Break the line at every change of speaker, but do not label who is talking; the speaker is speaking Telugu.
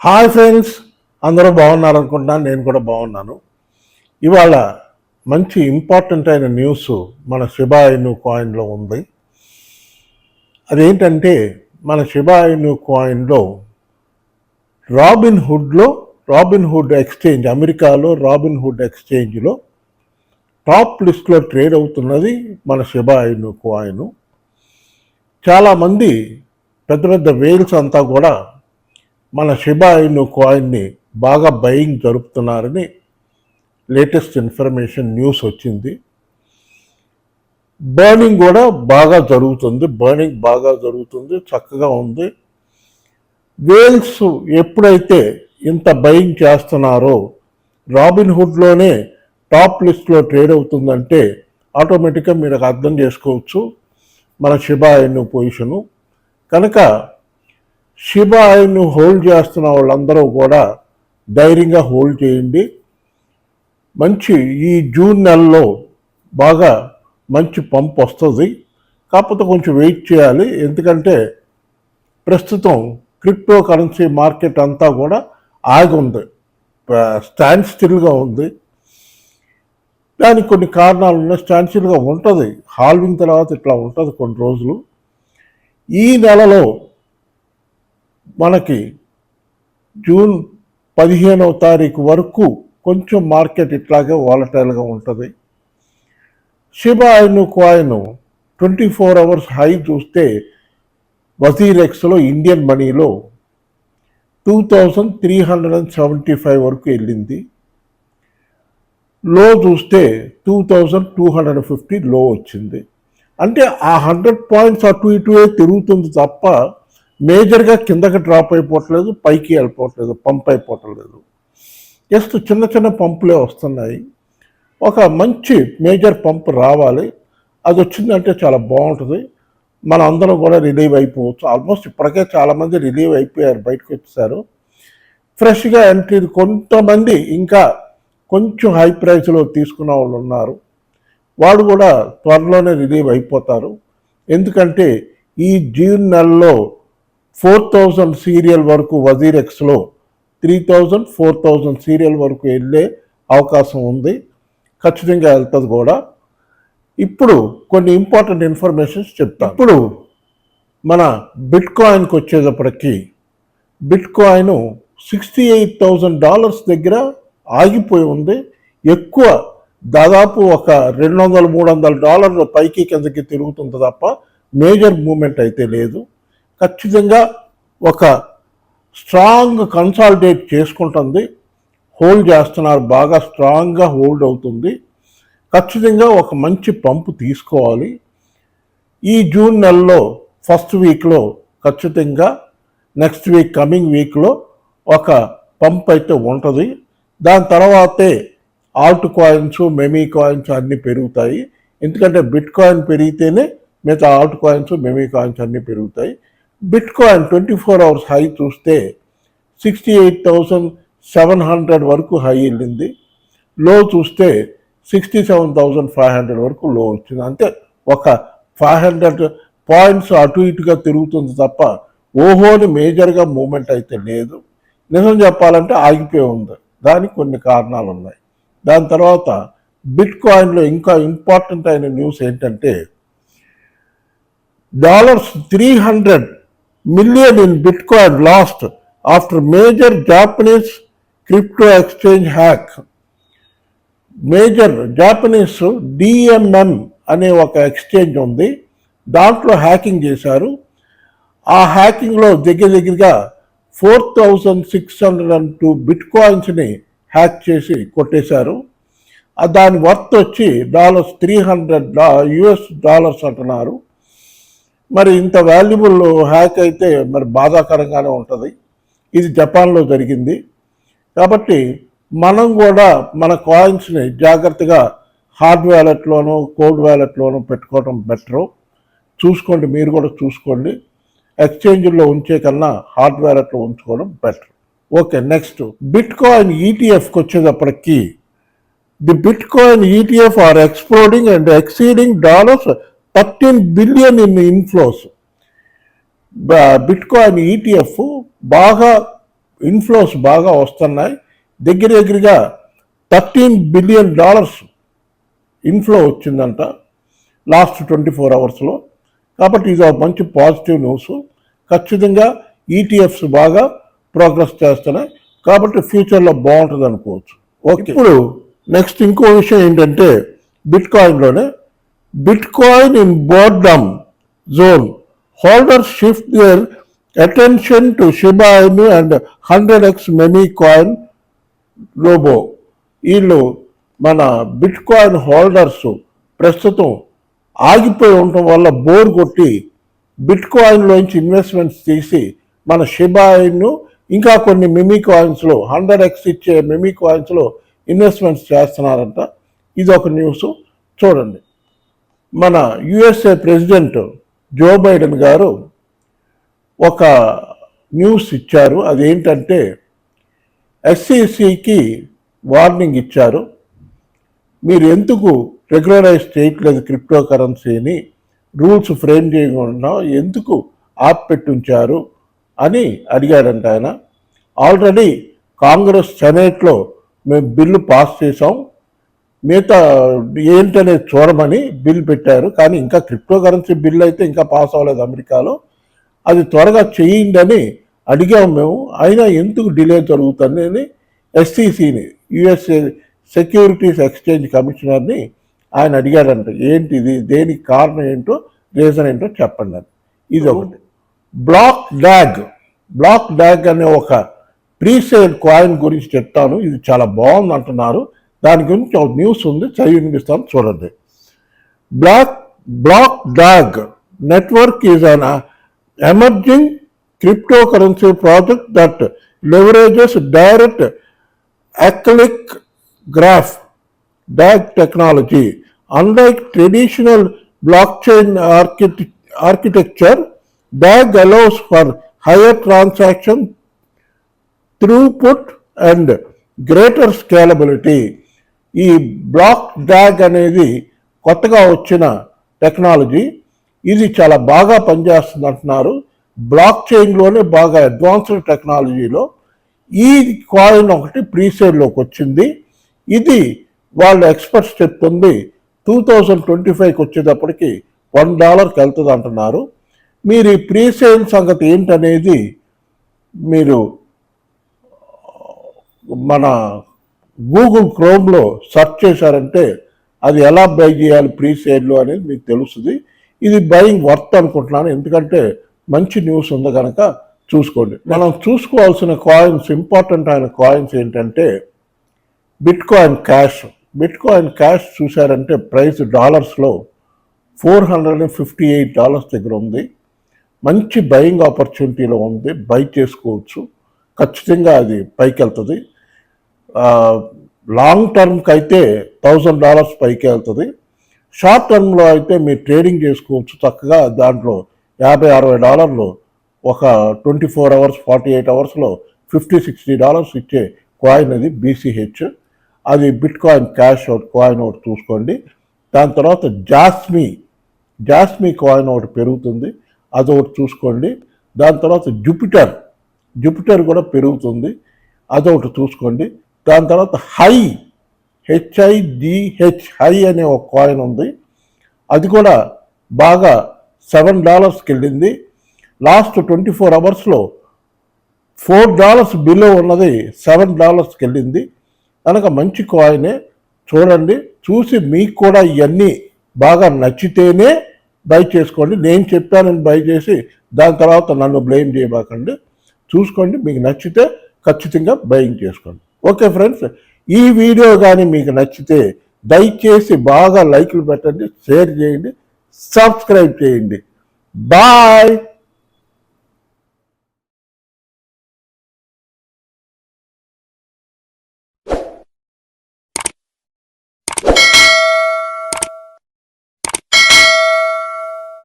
హాయ్ ఫ్రెండ్స్, అందరూ బాగున్నారు అనుకుంటున్నాను. నేను కూడా బాగున్నాను. ఇవాళ మంచి ఇంపార్టెంట్ అయిన న్యూస్ మన షిబా ఇను కాయిన్లో ఉంది. అదేంటంటే మన షిబా ఇను కాయిన్లో రాబిన్ హుడ్ ఎక్స్చేంజ్, అమెరికాలో రాబిన్ హుడ్ ఎక్స్చేంజ్లో టాప్ లిస్ట్లో ట్రేడ్ అవుతున్నది మన షిబా ఇను కాయిన్. చాలామంది పెద్ద పెద్ద వేల్స్ అంతా కూడా మన షిబా ఇను కాయిన్ని బాగా బయింగ్ జరుపుతున్నారని లేటెస్ట్ ఇన్ఫర్మేషన్ న్యూస్ వచ్చింది. బర్నింగ్ కూడా బాగా జరుగుతుంది, చక్కగా ఉంది. వేల్స్ ఎప్పుడైతే ఇంత బయింగ్ చేస్తున్నారో రాబిన్ హుడ్లోనే టాప్ లిస్ట్లో ట్రేడ్ అవుతుందంటే ఆటోమేటిక్గా మీరు అర్థం చేసుకోవచ్చు మన షిబా ఇను పొజిషను. కనుక షిబా ఇను హోల్డ్ చేస్తున్న వాళ్ళందరూ కూడా ధైర్యంగా హోల్డ్ చేయండి. మంచి ఈ జూన్ నెలలో బాగా మంచి పంప్ వస్తుంది. కాకపోతే కొంచెం వెయిట్ చేయాలి, ఎందుకంటే ప్రస్తుతం క్రిప్టో కరెన్సీ మార్కెట్ అంతా కూడా ఆగి ఉంది, స్టాండ్ స్టిల్గా ఉంది. దానికి కొన్ని కారణాలు ఉన్నాయి. స్టాండ్ స్టిల్గా ఉంటుంది, హాల్వింగ్ తర్వాత ఇట్లా ఉంటుంది కొన్ని రోజులు. ఈ నెలలో మనకి జూన్ 15వ తారీఖు వరకు కొంచెం మార్కెట్ ఇట్లాగే వాలటైల్గా ఉంటుంది. షిబా ఇను కాయిన్ 24 అవర్స్ హై చూస్తే వజీరెక్స్లో ఇండియన్ మనీలో 2375 వరకు వెళ్ళింది. లో చూస్తే 2250 లో వచ్చింది. అంటే ఆ 100 పాయింట్స్ అటు ఇటు తిరుగుతుంది తప్ప మేజర్గా కిందకి డ్రాప్ అయిపోవట్లేదు, పైకి వెళ్ళిపోవట్లేదు, పంప్ అయిపోవట్లేదు. జస్ట్ చిన్న చిన్న పంపులే వస్తున్నాయి. ఒక మంచి మేజర్ పంప్ రావాలి, అది వచ్చిందంటే చాలా బాగుంటుంది. మన అందరం కూడా రిలీవ్ అయిపోవచ్చు. ఆల్మోస్ట్ ఇప్పటికే చాలామంది రిలీవ్ అయిపోయారు, బయటకు వచ్చేసారు. ఫ్రెష్గా ఎంట్రీ కొంతమంది ఇంకా కొంచెం హై ప్రైస్లో తీసుకున్న వాళ్ళు ఉన్నారు, వాళ్ళు కూడా త్వరలోనే రిలీవ్ అయిపోతారు. ఎందుకంటే ఈ జూన్ నెలలో 4000 సీరియల్ వరకు వజీరెక్స్లో 3000, 4000 సీరియల్ వరకు వెళ్ళే అవకాశం ఉంది. ఖచ్చితంగా వెళ్తుంది కూడా. ఇప్పుడు కొన్ని ఇంపార్టెంట్ ఇన్ఫర్మేషన్స్ చెప్తాను. ఇప్పుడు మన బిట్ కాయిన్కి వచ్చేటప్పటికి బిట్ కాయిన్ $68,000 దగ్గర ఆగిపోయి ఉంది. ఎక్కువ దాదాపు ఒక $200-300 పైకి కిందకి తిరుగుతుంది తప్ప మేజర్ మూమెంట్ అయితే లేదు. ఖచ్చితంగా ఒక స్ట్రాంగ్ కన్సాలిడేట్ చేసుకుంటుంది, హోల్డ్ చేస్తున్నారు, బాగా స్ట్రాంగ్గా హోల్డ్ అవుతుంది. ఖచ్చితంగా ఒక మంచి పంపు తీసుకోవాలి. ఈ జూన్ నెలలో ఫస్ట్ వీక్లో ఖచ్చితంగా, నెక్స్ట్ వీక్ కమింగ్ వీక్లో ఒక పంప్ అయితే ఉంటుంది. దాని తర్వాతే ఆల్ట్ కాయిన్స్, మెమీ కాయిన్స్ అన్నీ పెరుగుతాయి. ఎందుకంటే బిట్ కాయిన్ పెరిగితేనే మిగతా ఆల్ట్ కాయిన్స్, మెమీ కాయిన్స్ అన్నీ పెరుగుతాయి. బిట్ కాయిన్ 24 అవర్స్ హై చూస్తే 68,700 వరకు హై వెళ్ళింది. లో చూస్తే 67,500 వరకు లో వచ్చింది. అంటే ఒక 500 పాయింట్స్ అటు ఇటుగా తిరుగుతుంది తప్ప ఓహోని మేజర్గా మూమెంట్ అయితే లేదు. నిజం చెప్పాలంటే ఆగిపోయి ఉంది. దానికి కొన్ని కారణాలు ఉన్నాయి. దాని తర్వాత బిట్ కాయిన్లో ఇంకా ఇంపార్టెంట్ అయిన న్యూస్ ఏంటంటే $300 million in Bitcoin lost after major Japanese crypto exchange hack. Major Japanese DMM అనే ఒక ఎక్స్చేంజ్ ఉంది, దాంట్లో హ్యాకింగ్ చేశారు. ఆ హ్యాకింగ్లో దగ్గరగా 4,602 బిట్ కాయిన్స్ని హ్యాక్ చేసి కొట్టేశారు. దాని వర్త్ వచ్చి $300 అంటున్నారు. మరి ఇంత వాల్యుబుల్ హ్యాక్ అయితే మరి బాధాకరంగానే ఉంటుంది. ఇది జపాన్లో జరిగింది. కాబట్టి మనం కూడా మన కాయిన్స్ని జాగ్రత్తగా హార్డ్ వ్యాలెట్లోనూ కోల్డ్ వ్యాలెట్లోనూ పెట్టుకోవడం బెటరు. చూసుకోండి, మీరు కూడా చూసుకోండి. ఎక్స్చేంజ్లో ఉంచే కన్నా హార్డ్ వ్యాలెట్లో ఉంచుకోవడం better. Okay, next bitcoin ఈటీఎఫ్కి వచ్చేటప్పటికి the bitcoin ETF are exploding and exceeding $13 billion in inflows. Bitcoin ETF బాగా ఇన్ఫ్లోస్ బాగా వస్తున్నాయి. దగ్గరగా $13 బిలియన్ ఇన్ఫ్లో వచ్చిందంట లాస్ట్ 24 అవర్స్లో. కాబట్టి ఇది ఒక మంచి పాజిటివ్ న్యూస్. ఖచ్చితంగా ఈటీఎఫ్స్ బాగా ప్రోగ్రెస్ చేస్తున్నాయి, కాబట్టి ఫ్యూచర్లో బాగుంటుంది అనుకోవచ్చు. ఓకే, ఇప్పుడు నెక్స్ట్ ఇంకో విషయం ఏంటంటే బిట్కాయిన్లోనే bitcoin in boredom zone, holders shift their attention to Shiba Inu and 100x many coin robo. వీళ్ళు మన బిట్కాయిన్ హోల్డర్స్ ప్రస్తుతం ఆగిపోయి ఉండటం వల్ల బోర్ కొట్టి బిట్కాయిన్లోంచి ఇన్వెస్ట్మెంట్స్ తీసి మన షిబా ఇను ఇంకా కొన్ని మిమీ కాయిన్స్లో 100x ఇచ్చే మిమీ కాయిన్స్లో ఇన్వెస్ట్మెంట్స్ చేస్తున్నారంట. ఇది ఒక న్యూస్ చూడండి. మన యుఎస్ఏ ప్రెసిడెంట్ జో బైడెన్ గారు ఒక న్యూస్ ఇచ్చారు. అదేంటంటే SECకి వార్నింగ్ ఇచ్చారు, మీరు ఎందుకు రెగ్యులరైజ్ చేయట్లేదు క్రిప్టో కరెన్సీని, రూల్స్ ఫ్రేమ్ చేయకుండా ఎందుకు ఆపిపెట్టుంచారు అని అడిగాడంట ఆయన. ఆల్రెడీ కాంగ్రెస్ సెనేట్లో మేము బిల్లు పాస్ చేసాం, మిగతా ఏంటనేది చూడమని బిల్ పెట్టారు, కానీ ఇంకా క్రిప్టో కరెన్సీ బిల్ అయితే ఇంకా పాస్ అవ్వలేదు అమెరికాలో, అది త్వరగా చేయండి అని అడిగాము మేము, అయినా ఎందుకు డిలే జరుగుతుందని SECని యుఎస్ఏ సెక్యూరిటీస్ ఎక్స్చేంజ్ కమిషనర్ని ఆయన అడిగాడంట, ఏంటిది, దేనికి కారణం ఏంటో, రీజన్ ఏంటో చెప్పండి అని. ఇది ఒకటి. బ్లాక్ డాగ్ అనే ఒక ప్రీసేల్ కాయిన్ గురించి చెప్తాను, ఇది చాలా బాగుంది అంటున్నారు. దాని గురించి ఒక న్యూస్ ఉంది, చదివి వినిపిస్తాను చూడండి. BlockDAG network is an emerging cryptocurrency project that leverages direct acyclic graph DAG technology. Unlike traditional blockchain architecture, DAG allows for higher transaction throughput and greater scalability. ఈ బ్లాక్ డాగ్ అనేది కొత్తగా వచ్చిన టెక్నాలజీ, ఇది చాలా బాగా పనిచేస్తుంది అంటున్నారు. బ్లాక్ చైన్లోనే బాగా అడ్వాన్స్డ్ టెక్నాలజీలో ఈ కాయిన్ ఒకటి ప్రీసేల్లోకి వచ్చింది. ఇది వాళ్ళ ఎక్స్పర్ట్స్ చెప్తుంది 2025కి వచ్చేటప్పటికి $1కి వెళ్తుంది అంటున్నారు. మీరు ఈ ప్రీసేల్ సంగతి ఏంటనేది మీరు మన గూగుల్ క్రోమ్లో సెర్చ్ చేశారంటే అది ఎలా బై చేయాలి ప్రీసేల్లో అనేది మీకు తెలుస్తుంది. ఇది బయింగ్ వర్త్ అనుకుంటున్నాను, ఎందుకంటే మంచి న్యూస్ ఉంది కనుక చూసుకోండి. మనం చూసుకోవాల్సిన కాయిన్స్, ఇంపార్టెంట్ అయిన కాయిన్స్ ఏంటంటే బిట్కాయిన్ క్యాష్ చూశారంటే ప్రైస్ డాలర్స్లో $458 దగ్గర ఉంది. మంచి బయింగ్ ఆపర్చునిటీలో ఉంది, బై చేసుకోవచ్చు, ఖచ్చితంగా అది పైకి వెళ్తుంది. లాంగ్ టర్మ్కి అయితే $1000 పైకి వెళ్తుంది. షార్ట్ టర్మ్లో అయితే మీరు ట్రేడింగ్ చేసుకోవచ్చు చక్కగా. దాంట్లో $50-60 ఒక 24 అవర్స్ 48 అవర్స్లో $50-60 ఇచ్చే కాయిన్ అది BCH. అది బిట్కాయిన్ క్యాష్ కాయిన్ ఒకటి చూసుకోండి. దాని తర్వాత జాస్మీ కాయిన్ ఒకటి పెరుగుతుంది, అదొకటి చూసుకోండి. దాని తర్వాత జూపిటర్ కూడా పెరుగుతుంది, అదొకటి చూసుకోండి. దాని తర్వాత హై అనే ఒక కాయిన్ ఉంది, అది కూడా బాగా $7కి వెళ్ళింది. లాస్ట్ 24 అవర్స్లో $4 బిలో ఉన్నది $7కి వెళ్ళింది కనుక మంచి కాయినే. చూడండి, చూసి మీకు కూడా ఇవన్నీ బాగా నచ్చితేనే బై చేసుకోండి. నేను చెప్పానని బై చేసి దాని తర్వాత నన్ను బ్లేమ్ చేయబాకండి. చూసుకోండి, మీకు నచ్చితే ఖచ్చితంగా బయింగ్ చేసుకోండి. ఓకే ఫ్రెండ్స్, ఈ వీడియో కానీ మీకు నచ్చితే దయచేసి బాగా లైక్లు పెట్టండి, షేర్ చేయండి, సబ్స్క్రైబ్ చేయండి. బాయ్.